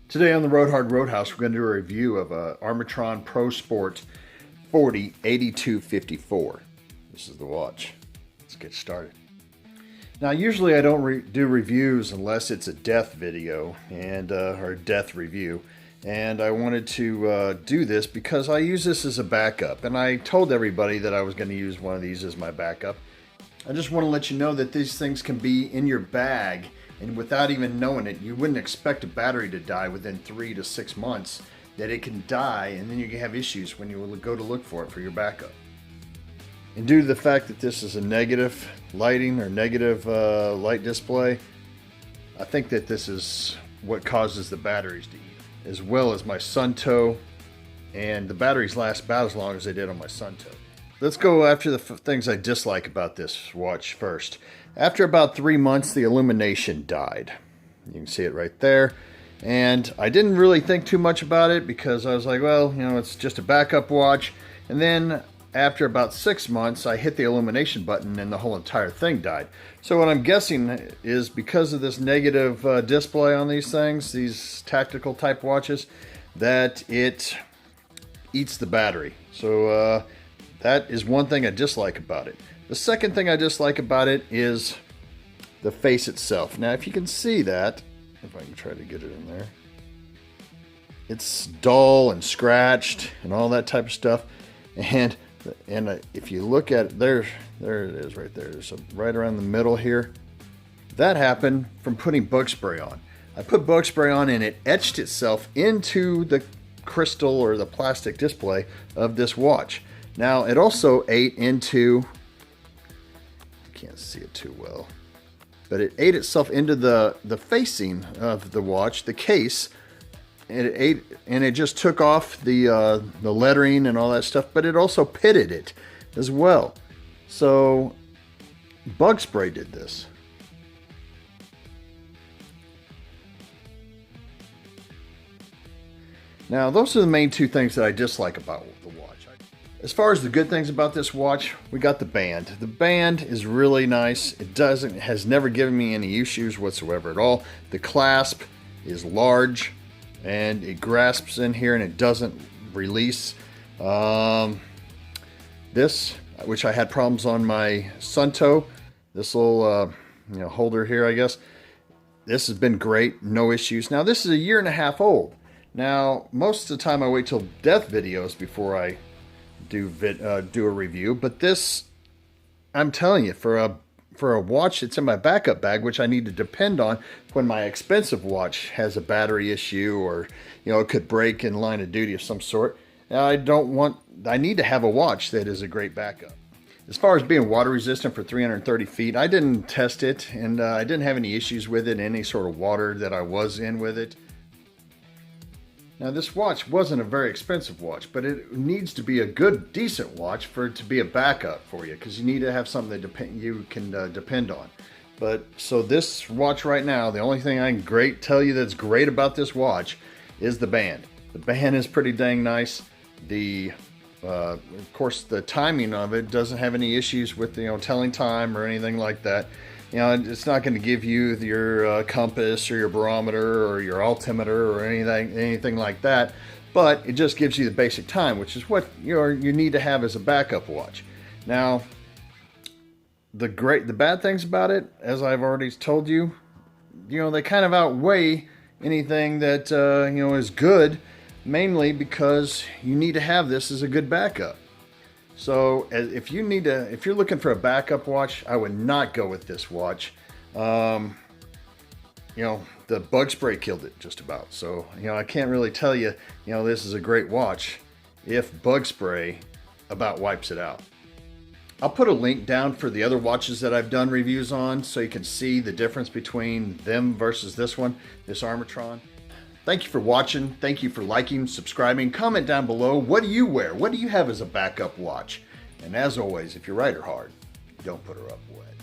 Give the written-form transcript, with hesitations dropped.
Today on the Road Hard Roadhouse, we're going to do a review of a Armitron Pro Sport 40-8254. This is the watch. Let's get started. Now, usually I don't do reviews unless it's a death video or a death review. And I wanted to do this because I use this as a backup. And I told everybody that I was going to use one of these as my backup. I just want to let you know that these things can be in your bag, and without even knowing it, you wouldn't expect a battery to die within 3 to 6 months, that it can die and then you can have issues when you go to look for it for your backup. And due to the fact that this is a negative lighting or negative light display, I think that this is what causes the batteries to eat, as well as my Suntoe, and the batteries last about as long as they did on my Suntoe. Let's go after the things I dislike about this watch first. After about 3 months, the illumination died. You can see it right there. And I didn't really think too much about it because I was like, well, you know, it's just a backup watch. And then after about 6 months, I hit the illumination button and the whole entire thing died. So what I'm guessing is because of this negative display on these things, these tactical type watches, that it eats the battery. So that is one thing I dislike about it. The second thing I dislike about it is the face itself. Now, if you can see that, if I can try to get it in there, it's dull and scratched and all that type of stuff. And if you look at it, there it is right there. So right around the middle here. That happened from putting bug spray on. I put bug spray on and it etched itself into the crystal or the plastic display of this watch. Now, it also ate into, can't see it too well, but it ate itself into the facing of the watch, the case, and it just took off the lettering and all that stuff, but it also pitted it as well. So bug spray did this. Now, those are the main two things that I dislike about the watch. As far as the good things about this watch, we got the band. The band is really nice. It has never given me any issues whatsoever at all. The clasp is large and it grasps in here and it doesn't release. This, which I had problems on my Suntoe, this little holder here, I guess. This has been great, no issues. Now, this is 1.5 years old. Now, most of the time I wait till death videos before I do a review, but this, I'm telling you, for a watch that's in my backup bag, which I need to depend on when my expensive watch has a battery issue or it could break in line of duty of some sort. I need to have a watch that is a great backup. As far as being water resistant for 330 feet, I didn't test it, and I didn't have any issues with it, any sort of water that I was in with it. Now, this watch wasn't a very expensive watch, but it needs to be a good, decent watch for it to be a backup for you, because you need to have something that you can depend on. So this watch right now, the only thing I can tell you that's great about this watch is the band. The band is pretty dang nice. Of course, the timing of it doesn't have any issues with telling time or anything like that. It's not going to give you your compass or your barometer or your altimeter or anything like that, but it just gives you the basic time, which is what you need to have as a backup watch. Now, the bad things about it, as I've already told you, they kind of outweigh anything that is good, mainly because you need to have this as a good backup. So if you're looking for a backup watch, I would not go with this watch. The bug spray killed it just about. So, I can't really tell you, this is a great watch if bug spray about wipes it out. I'll put a link down for the other watches that I've done reviews on so you can see the difference between them versus this one, this Armitron. Thank you for watching. Thank you for liking, subscribing. Comment down below. What do you wear? What do you have as a backup watch? And as always, if you ride her hard, don't put her up wet.